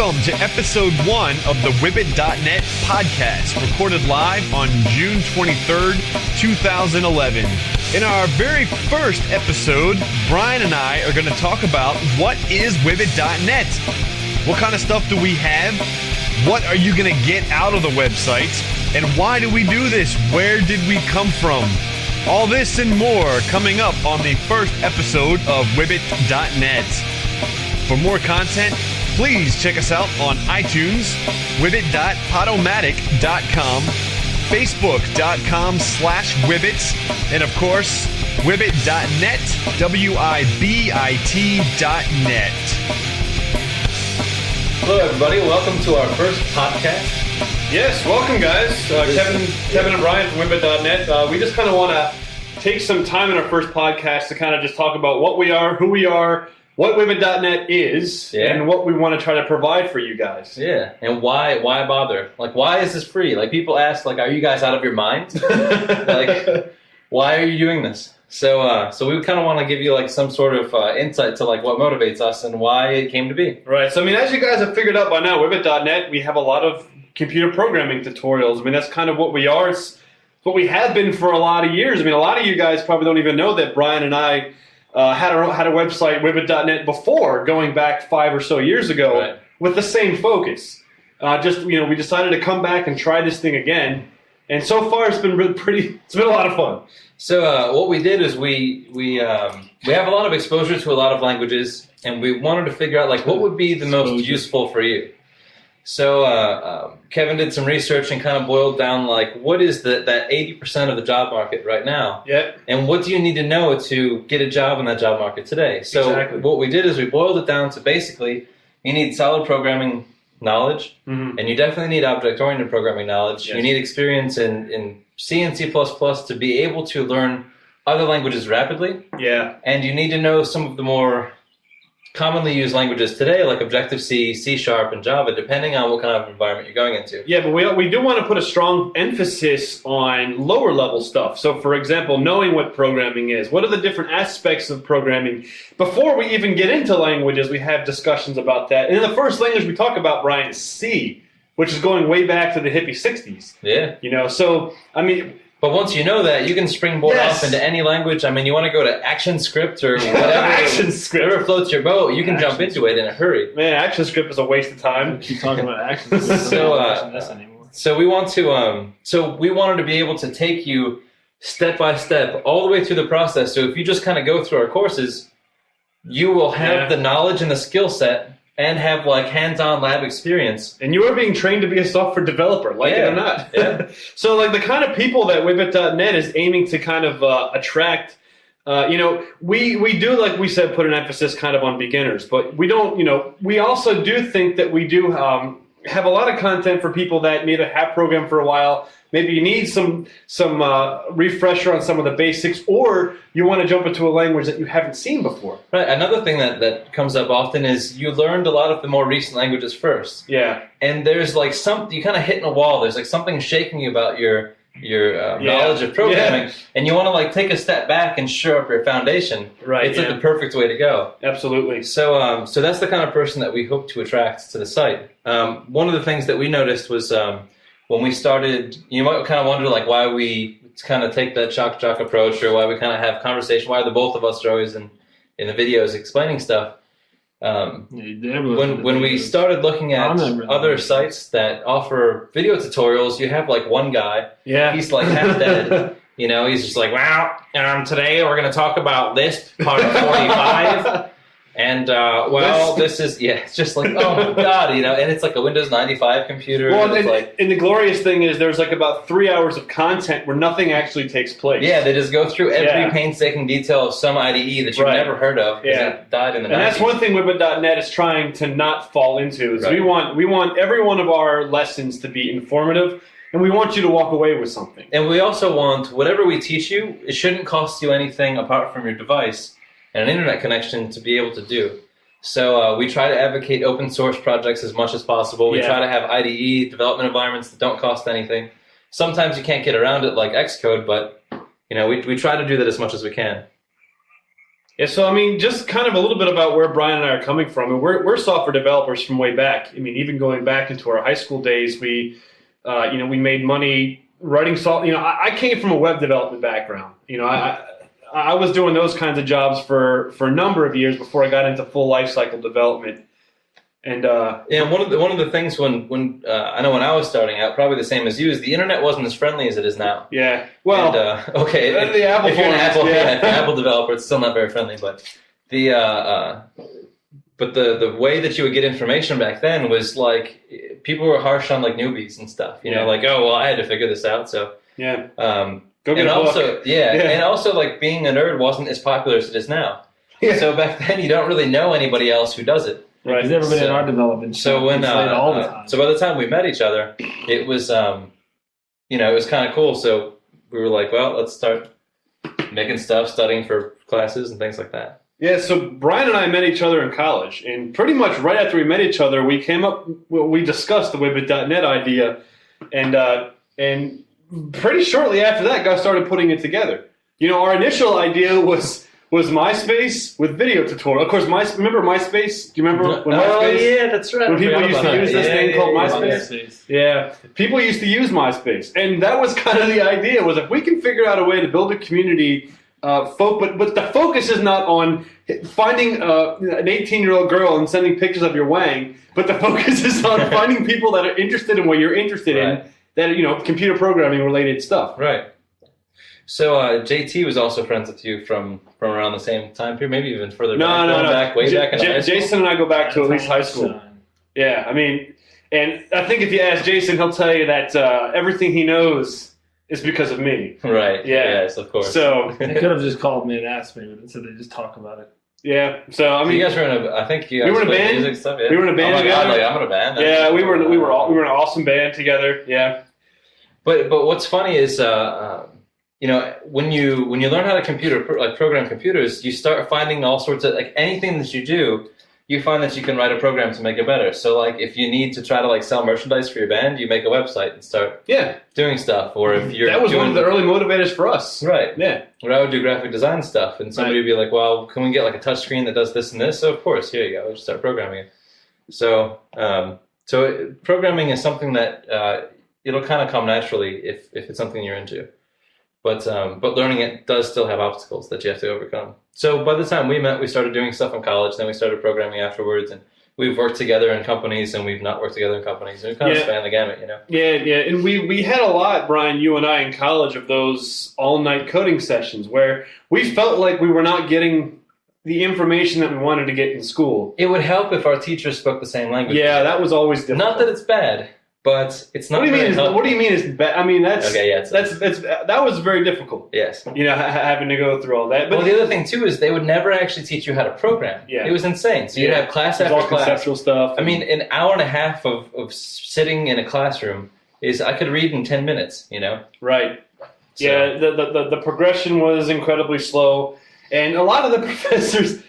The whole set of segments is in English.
welcome to episode 1 of the WiBit.net podcast, recorded live on June 23rd, 2011. In our very first episode, Bryan and I are going to talk about what is WiBit.net. What kind of stuff do we have? What are you going to get out of the website? And why do we do this? Where did we come from? All this and more coming up on the first episode of WiBit.net. For more content, please check us out on iTunes, wibit.podomatic.com, facebook.com/wibits, and of course, wibit.net, WIBIT.net. Hello, everybody. Welcome to our first podcast. Yes, welcome, guys. Kevin and Bryan from WiBit.net. We just kind of want to take some time in our first podcast to kind of just talk about what we are, who we are, what WiBit.net is, and what we want to try to provide for you guys. Yeah, and why bother? Like, why is this free? Like, people ask, like, are you guys out of your minds? Like, why are you doing this? So we kind of want to give you, like, some sort of insight to, like, what motivates us and why it came to be. Right. So, I mean, as you guys have figured out by now, WiBit.net, we have a lot of computer programming tutorials. I mean, that's kind of what we are. It's what we have been for a lot of years. I mean, a lot of you guys probably don't even know that Bryan and I had a website, WiBit.net, before, going back 5 or so years ago, right, with the same focus. We decided to come back and try this thing again, and so far it's been really it's been a lot of fun. So what we did is we have a lot of exposure to a lot of languages, and we wanted to figure out, like, what would be the most useful for you. So Kevin did some research and kind of boiled down, like, what is that 80% of the job market right now? Yep. And what do you need to know to get a job in that job market today? So What we did is we boiled it down to basically you need solid programming knowledge, and you definitely need object-oriented programming knowledge. Yes. You need experience in C and C++ to be able to learn other languages rapidly. Yeah. And you need to know some of the more commonly used languages today, like Objective-C, C#, and Java, depending on what kind of environment you're going into. Yeah, but we do want to put a strong emphasis on lower level stuff. So, for example, knowing what programming is. What are the different aspects of programming? Before we even get into languages, we have discussions about that. And then the first language we talk about, Bryan, is C, which is going way back to the hippie 60s. Yeah. So, I mean... But once you know that, you can springboard off into any language. I mean, you want to go to ActionScript or whatever floats your boat, you can jump into it in a hurry. Man, ActionScript is a waste of time. Keep talking about ActionScript. So we want to. So we wanted to be able to take you step by step all the way through the process. So if you just kind of go through our courses, you will have the knowledge and the skill set, and have, like, hands-on lab experience. And you are being trained to be a software developer, like it or not. Yeah. So, like, the kind of people that WiBit.net is aiming to kind of attract, we do, like we said, put an emphasis kind of on beginners. But we don't, we also do think that we do have a lot of content for people that maybe have programmed for a while. Maybe you need some refresher on some of the basics, or you want to jump into a language that you haven't seen before. Right. Another thing that comes up often is you learned a lot of the more recent languages first. Yeah. And there's, like, you kind of hitting a wall. There's, like, something shaking you about your knowledge of programming, and you want to, like, take a step back and shore up your foundation. Right. It's like the perfect way to go. Absolutely. So that's the kind of person that we hope to attract to the site. One of the things that we noticed was when we started, you might kind of wonder, like, why we kind of take that shock jock approach, or why we kind of have conversation, why the both of us are always in the videos explaining stuff. When we started looking at other sites that offer video tutorials, you have, like, one guy. Yeah. He's, like, half dead. He's just like, well, today we're going to talk about Lisp part 45. And, this is, it's just like, oh my God, and it's like a Windows 95 computer. Well, and the glorious thing is there's, like, about 3 hours of content where nothing actually takes place. Yeah, they just go through every painstaking detail of some IDE that you've never heard of. Yeah. It died in the 90s. And that's one thing WiBit.net is trying to not fall into. Is we want every one of our lessons to be informative, and we want you to walk away with something. And we also want whatever we teach you, it shouldn't cost you anything apart from your device and an internet connection to be able to do. So we try to advocate open source projects as much as possible. We try to have IDE development environments that don't cost anything. Sometimes you can't get around it, like Xcode, but we try to do that as much as we can. Yeah, so I mean, just kind of a little bit about where Bryan and I are coming from. And we're software developers from way back. I mean, even going back into our high school days, we made money writing software. You know, I came from a web development background. You know, I was doing those kinds of jobs for a number of years before I got into full lifecycle development. And one of the things when I know when I was starting out, probably the same as you, is the internet wasn't as friendly as it is now. Yeah. Well, and, okay. The Apple if you're an Apple, yeah. Apple developer, it's still not very friendly. But the way that you would get information back then was like people were harsh on like newbies and stuff. You know, like, oh well, I had to figure this out. So yeah. Go get a book. And also like being a nerd wasn't as popular as it is now. Yeah. So back then you don't really know anybody else who does it. Right. Because everybody in our development. So when all the time. So by the time we met each other, it was it was kind of cool. So we were like, well, let's start making stuff, studying for classes and things like that. Yeah. So Bryan and I met each other in college, and pretty much right after we met each other, we discussed the WiBit.net idea, and pretty shortly after that, guys started putting it together. You know, our initial idea was MySpace with video tutorial. Of course, remember MySpace? Do you remember when MySpace? Oh, yeah, that's right. When people used to use this thing called MySpace? Yeah. People used to use MySpace. And that was kind of the idea, was if we can figure out a way to build a community, but the focus is not on finding an 18-year-old girl and sending pictures of your wang, but the focus is on finding people that are interested in what you're interested in, that are, computer programming related stuff. Right. So JT was also friends with you from around the same time period, maybe even further back. No. Back, way back in high school? Jason and I go back to at least high school. Yeah, I mean, and I think if you ask Jason, he'll tell you that everything he knows is because of me. Right. Yeah. Yes, of course. So they could have just called me and asked me, but instead they just talk about it. Yeah. So I mean, you guys were in I think you guys were in a band. Music stuff, yeah. We were in a band together. God, I'm in a band. Yeah, we were in an awesome band together. Yeah. But what's funny is when you learn how to program computers, you start finding all sorts of anything that you do, you find that you can write a program to make it better. So if you need to try to sell merchandise for your band, you make a website and start doing stuff. Or if you're that was one of the early motivators for us, right? Yeah. Where I would do graphic design stuff, and somebody would be like, "Well, can we get a touch screen that does this and this?" So of course, here you go. Just start programming it. So programming is something that it'll kind of come naturally if it's something you're into. But learning it does still have obstacles that you have to overcome. So by the time we met, we started doing stuff in college. Then we started programming afterwards, and we've worked together in companies, and we've not worked together in companies. And we've kind of spanned the gamut, Yeah, and we had a lot, Bryan, you and I in college, of those all-night coding sessions where we felt like we were not getting the information that we wanted to get in school. It would help if our teachers spoke the same language. Yeah, that was always difficult. Not that it's bad. But it's not. What do you mean is bad? I mean that's okay. Yeah, that was very difficult. Yes. Having to go through all that. But the other thing too is they would never actually teach you how to program. Yeah. It was insane. So you'd have class after class. Conceptual stuff. I mean, an hour and a half of sitting in a classroom is I could read in 10 minutes. Right. So. Yeah. The progression was incredibly slow, and a lot of the professors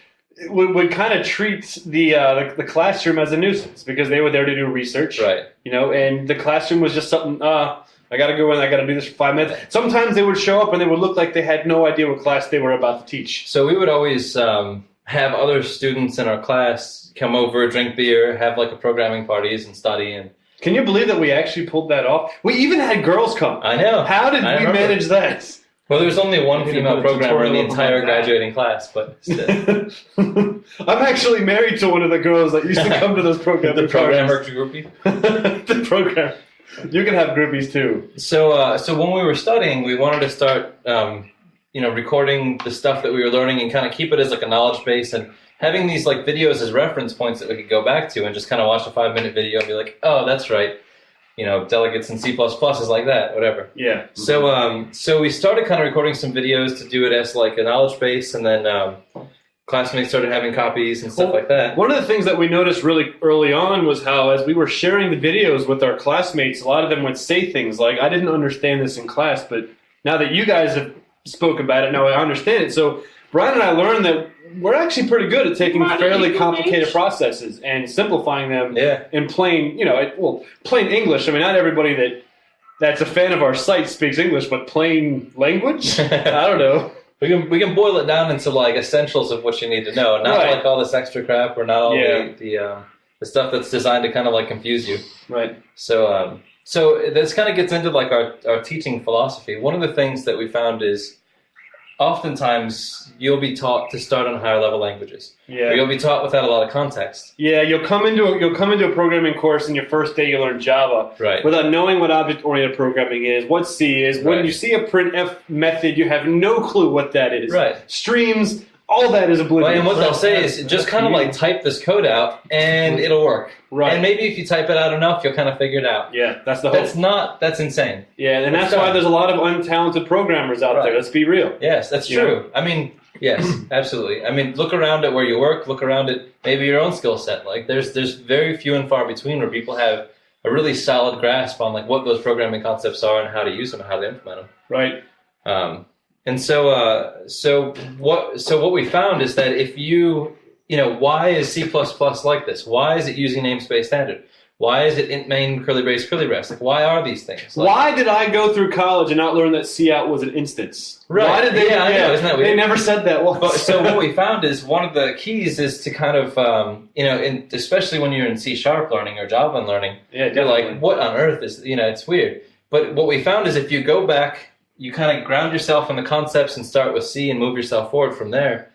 would kind of treat the classroom as a nuisance because they were there to do research, right? And the classroom was just something. I got to go in. I got to do this for 5 minutes. Sometimes they would show up and they would look like they had no idea what class they were about to teach. So we would always have other students in our class come over, drink beer, have a programming parties and study. And can you believe that we actually pulled that off? We even had girls come. I know. How did we manage that? Well, there was only one female programmer in the entire graduating class, but still. I'm actually married to one of the girls that used to come to those programs. The programmer groupie? The program. You can have groupies too. So when we were studying, we wanted to start, recording the stuff that we were learning and kind of keep it as a knowledge base and having these videos as reference points that we could go back to and just kind of watch a 5-minute video and be like, oh, that's right. Delegates in C++ is like that, whatever. Yeah. So we started kind of recording some videos to do it as a knowledge base, and then classmates started having copies and stuff like that. One of the things that we noticed really early on was how, as we were sharing the videos with our classmates, a lot of them would say things like, I didn't understand this in class, but now that you guys have spoken about it, now I understand it. So Bryan and I learned that we're actually pretty good at taking fairly complicated processes and simplifying them in plain, plain English. I mean, not everybody that's a fan of our site speaks English, but plain language? I don't know. We can boil it down into like essentials of what you need to know, not like all this extra crap or not all the stuff that's designed to kind of like confuse you. Right. So this kind of gets into like our teaching philosophy. One of the things that we found is oftentimes you'll be taught to start on higher level languages. Yeah. Or you'll be taught without a lot of context. Yeah, you'll come into a programming course and your first day you learn Java. Right. Without knowing what object-oriented programming is, what C is. When you see a printf method, you have no clue what that is. Right. Streams, all that is oblivious. Right, and what they'll say is just kind of like type this code out and it'll work. Right. And maybe if you type it out enough, you'll kind of figure it out. Yeah, that's the hope. That's insane. Yeah, and that's why there's a lot of untalented programmers out there. Let's be real. Yes, that's true. know? I mean, yes, absolutely. I mean, look around at where you work, look around at maybe your own skill set. Like there's very few and far between where people have a really solid grasp on like what those programming concepts are and how to use them and how to implement them. Right. And so what we found is that if why is C++ like this? Why is it using namespace standard? Why is it int main curly brace curly brace? Like, why are these things? Like, why did I go through college and not learn that cout was an instance? Right. Why did they? I know, isn't that weird? They never said that once. So what we found is one of the keys is to kind of especially when you're in C# learning or Java learning, you're like, what on earth is it's weird. But what we found is if you go back, you kind of ground yourself in the concepts and start with C and move yourself forward from there,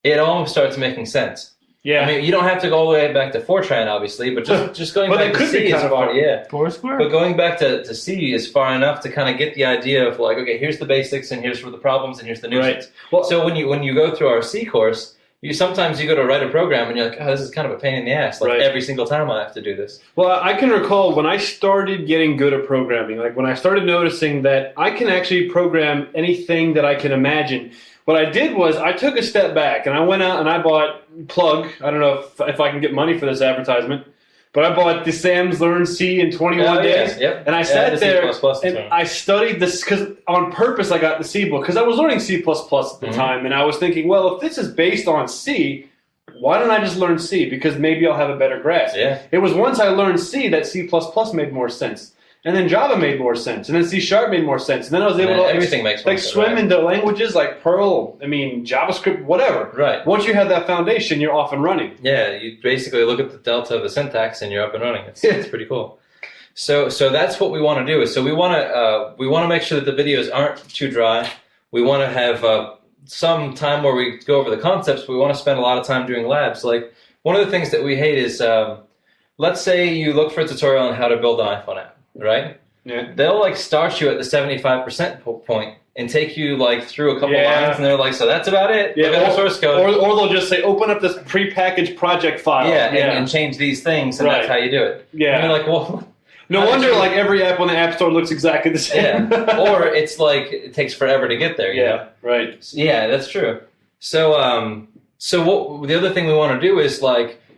it all starts making sense. Yeah. I mean, you don't have to go all the way back to Fortran, obviously, but just going back to C is far. Yeah. Foursquare? But going back to C is far enough to kind of get the idea of like, okay, here's the basics and here's where the problems and here's the nuisance. Right. Well, so when you go through our C course, sometimes you go to write a program and you're like, oh, this is kind of a pain in the ass. Like every single time I have to do this. Well, I can recall when I started getting good at programming, like when I started noticing that I can actually program anything that I can imagine. What I did was I took a step back and I went out and I bought Plug. I don't know if I can get money for this advertisement. But I bought the Sam's Learn C in 21 days, and I sat there and I studied this because on purpose I got the C book because I was learning C++ at the time, and I was thinking, well, if this is based on C, why don't I just learn C? Because maybe I'll have a better grasp. Yeah. It was once I learned C that C++ made more sense. And then Java made more sense, and then C# made more sense, and then I was able to everything makes more sense, swim into languages like Perl, JavaScript, whatever. Right. Once you have that foundation, you're off and running. Yeah, you basically look at the delta of the syntax, and you're up and running. It's pretty cool. So that's what we want to do. So we want to make sure that the videos aren't too dry. We want to have some time where we go over the concepts. But we want to spend a lot of time doing labs. Like one of the things that we hate is, let's say you look for a tutorial on how to build an iPhone app. Right? Yeah. They'll start you at the 75% point and take you through a couple lines, and they're like, so that's about it. Yeah, look at the source code. Or they'll just say, open up this prepackaged project file. And change these things, and that's how you do it. Yeah. And you're like, well, no wonder every app on the App Store looks exactly the same. Yeah. Or it's it takes forever to get there. You know? Right. Yeah, that's true. So what the other thing we want to do is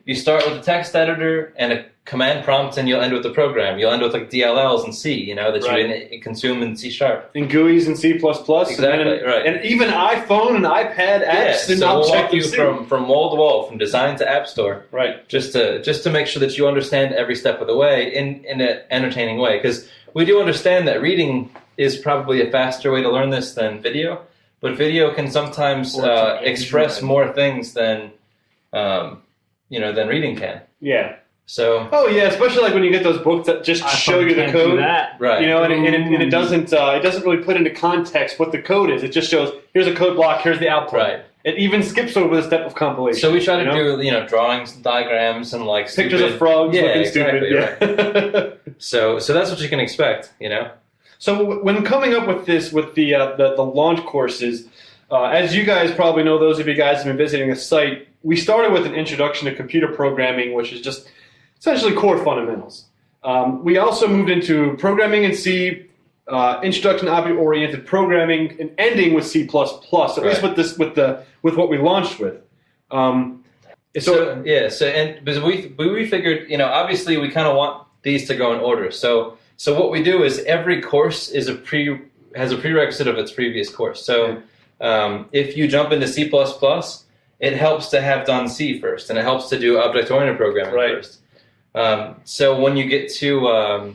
you start with a text editor and a command prompt, and you'll end with the program. You'll end with DLLs and C, that you consume in C#. And GUIs in C++. Exactly, right. And even iPhone and iPad apps. Yeah, so we'll walk you from wall to wall, from design to App Store. Right. Just to make sure that you understand every step of the way in an entertaining way. Because we do understand that reading is probably a faster way to learn this than video. But video can sometimes express more things than reading can. Yeah. So. Oh yeah, especially when you get those books that just show you the code, right? And it doesn't really put into context what the code is. It just shows here's a code block, here's the output. Right. It even skips over the step of compilation. So we try to do drawings, diagrams, and pictures of frogs looking stupid. Yeah. Right. So that's what you can expect. So when coming up with this, with the launch courses, as you guys probably know, those of you guys who have been visiting the site, we started with an introduction to computer programming, which is just essentially core fundamentals. We also moved into programming in C, introduction to object-oriented programming, and ending with C++. At least with what we launched with. Because we figured, obviously we kind of want these to go in order. So what we do is every course has a prerequisite of its previous course. So if you jump into C++, it helps to have done C first, and it helps to do object-oriented programming first. So when you get to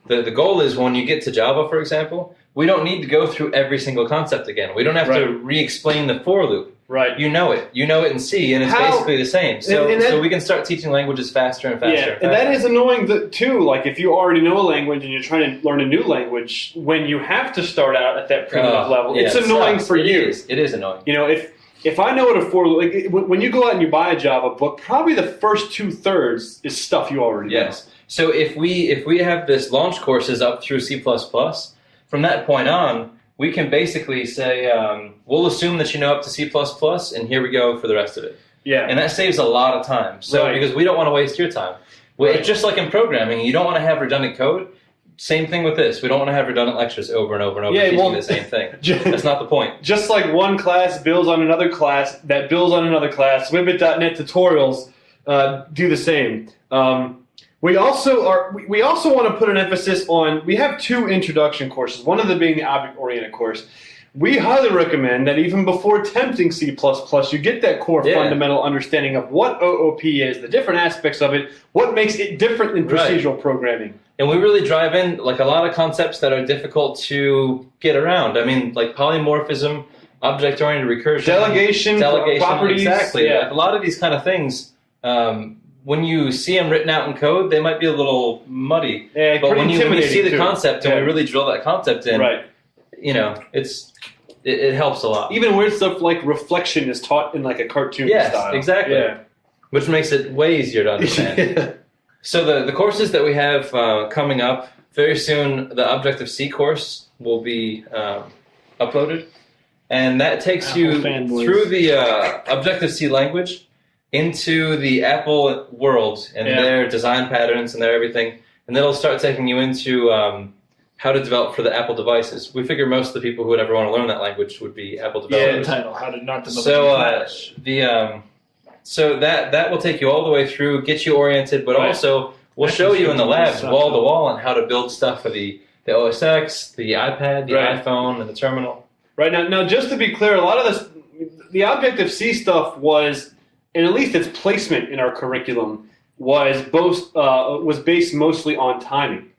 the goal is when you get to Java, for example, we don't need to go through every single concept again. We don't have to re-explain the for loop. Right. You know it in C, and it's basically the same. So we can start teaching languages faster and faster. Yeah, and faster. and that is annoying too. Like if you already know a language and you're trying to learn a new language, when you have to start out at that primitive level, it's annoying for you. It is annoying. You know, if I know what a for loop, like when you go out and you buy a Java book, probably the first 2/3 is stuff you already know. Yes. So if we have this launch courses up through C++, from that point on, we can basically say, we'll assume that you know up to C++, and here we go for the rest of it. Yeah. And that saves a lot of time. So because we don't want to waste your time. It's just like in programming, you don't want to have redundant code. Same thing with this. We don't want to have redundant lectures over and over and over teaching the same thing. That's not the point. Just like one class builds on another class, that builds on another class, WiBit.net tutorials do the same. We also want to put an emphasis on, we have 2 introduction courses, one of them being the object-oriented course. We highly recommend that even before attempting C++, you get that core fundamental understanding of what OOP is, the different aspects of it, what makes it different than procedural programming. And we really drive in like a lot of concepts that are difficult to get around. I mean, like polymorphism, object-oriented recursion, delegation, properties. Exactly. Yeah. Like a lot of these kind of things, when you see them written out in code, they might be a little muddy. Yeah, but when you see the concept and we really drill that concept in, you know, it helps a lot. Even weird stuff like reflection is taught in like a cartoon style. Exactly. Yeah. Which makes it way easier to understand. So the courses that we have coming up, very soon the Objective-C course will be uploaded. And that takes you through the Objective-C language into the Apple world and their design patterns and their everything. And then it'll start taking you into how to develop for the Apple devices. We figure most of the people who would ever want to learn that language would be Apple developers. Yeah, the title, how to not develop So that will take you all the way through, get you oriented, but also we'll show you in the labs wall to wall on how to build stuff for the OS X, the iPad, the iPhone, and the terminal. Right now, just to be clear, a lot of this, the Objective-C stuff was, and at least its placement in our curriculum was based mostly on timing,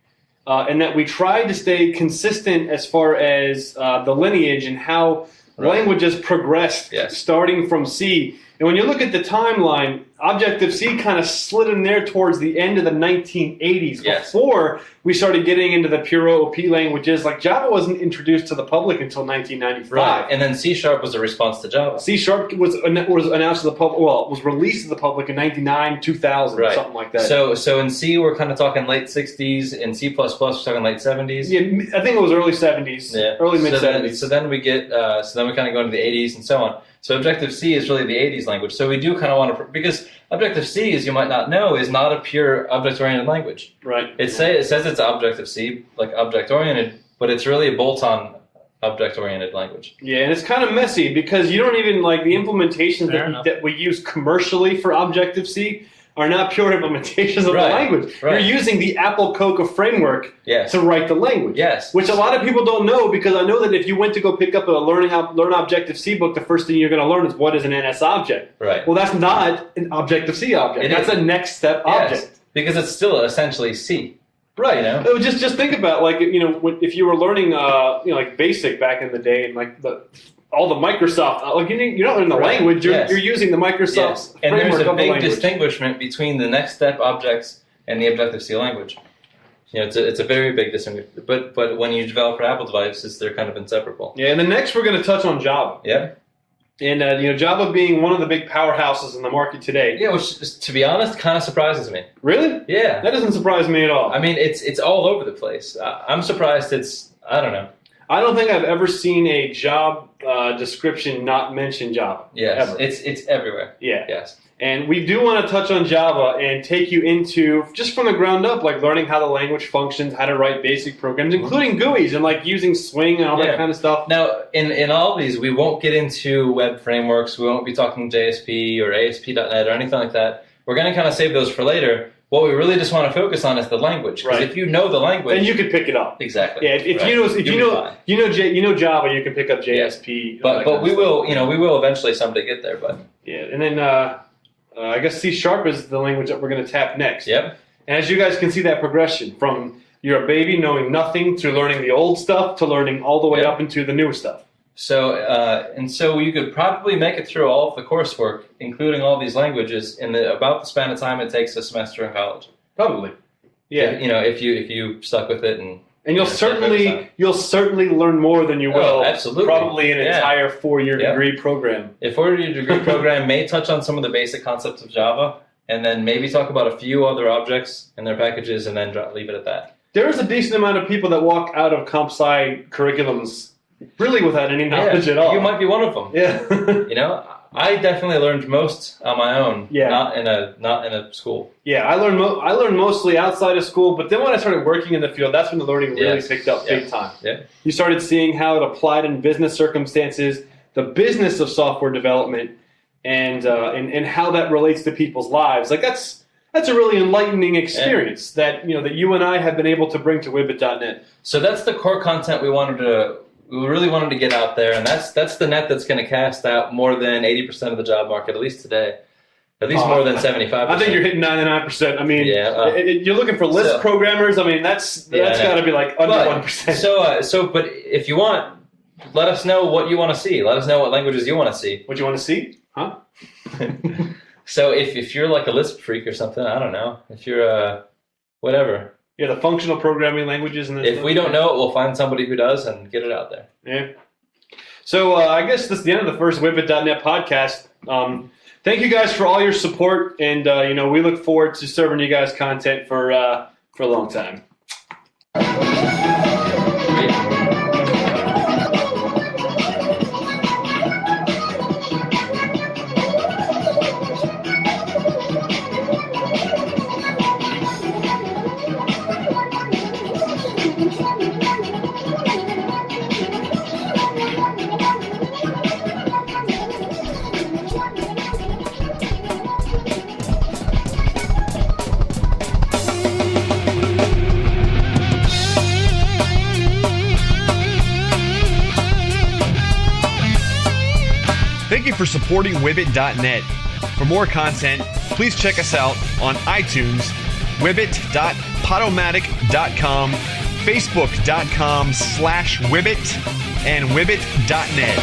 and that we tried to stay consistent as far as the lineage and how languages progressed, starting from C. And when you look at the timeline, Objective-C kind of slid in there towards the end of the 1980s before we started getting into the pure OOP languages. Like Java wasn't introduced to the public until 1995. Right, and then C# was a response to Java. C# was announced to the public, well, it was released to the public in 99, 2000, something like that. So in C, we're kind of talking late 60s. In C++, we're talking late 70s. Yeah, I think it was early 70s, early mid-70s. So then we kind of go into the 80s and so on. So Objective-C is really the 80s language. So we do kind of want to, because Objective-C, as you might not know, is not a pure object-oriented language. Right. It says it's Objective-C, like object-oriented, but it's really a bolt-on object-oriented language. Yeah, and it's kind of messy because you don't even, like, the implementations that we use commercially for Objective-C are not pure implementations of the language. You're using the Apple Coca framework to write the language. Yes. Which a lot of people don't know, because I know that if you went to go pick up a Learn Objective-C book, the first thing you're going to learn is what is an NS object. Right. Well, that's not an Objective-C object. That's a next step object. Because it's still essentially C. Right. You know? Just think about, like, you know, if you were learning, like BASIC back in the day, and like all the Microsoft, like you're not in the language, you're using the Microsoft framework. And there's a big distinguishment between the next step objects and the Objective-C language. You know, it's a very big distinguishment. But when you develop for Apple devices, they're kind of inseparable. Yeah, and then next we're going to touch on Java. Yeah. And you know, Java being one of the big powerhouses in the market today. Yeah, which, to be honest, kind of surprises me. Really? Yeah. That doesn't surprise me at all. I mean, it's all over the place. I'm surprised I don't know. I don't think I've ever seen a job description not mention Java. Yes, ever. It's everywhere. Yeah. Yes. And we do want to touch on Java and take you into, just from the ground up, like learning how the language functions, how to write basic programs, including GUIs and like using Swing and all that kind of stuff. Now, in all these, we won't get into web frameworks. We won't be talking JSP or ASP.NET or anything like that. We're going to kind of save those for later. What we really just want to focus on is the language. Because if you know the language, then you can pick it up. Exactly. Yeah. If you know Java, you can pick up JSP. Yeah. But we will eventually someday get there. But and then I guess C# is the language that we're going to tap next. Yep. And as you guys can see that progression from you're a baby knowing nothing to learning the old stuff to learning all the way up into the new stuff. So so you could probably make it through all of the coursework, including all these languages, in about the span of time it takes a semester in college. Probably, yeah. If you stuck with it and you'll certainly learn more than you will. Absolutely, probably an entire 4-year degree program. A 4-year degree program may touch on some of the basic concepts of Java, and then maybe talk about a few other objects and their packages, and then leave it at that. There is a decent amount of people that walk out of comp sci curriculums really without any knowledge at all. You might be one of them. Yeah. I definitely learned most on my own. Yeah. Not in a school. Yeah, I learned mostly outside of school, but then when I started working in the field, that's when the learning really picked up big time. Yeah. You started seeing how it applied in business circumstances, the business of software development, and how that relates to people's lives. Like that's a really enlightening experience that you and I have been able to bring to WiBit.net. So that's the core content we really wanted to get out there, and that's the net that's going to cast out more than 80% of the job market, at least today. At least more than 75%. I think you're hitting 99%. I mean, you're looking for Lisp programmers. I mean, that's got to be like under 1%. But if you want, let us know what you want to see. Let us know what languages you want to see. What you want to see? Huh? So if you're like a Lisp freak or something, I don't know. If you're whatever. Yeah, the functional programming languages. And if we don't know it, we'll find somebody who does and get it out there. Yeah. So I guess this is the end of the first WiBit.net podcast. Thank you guys for all your support, and we look forward to serving you guys content for a long time. Thank you for supporting WiBit.net. For more content, please check us out on iTunes, wibit.podomatic.com, facebook.com/Wibit, and Wibit.net.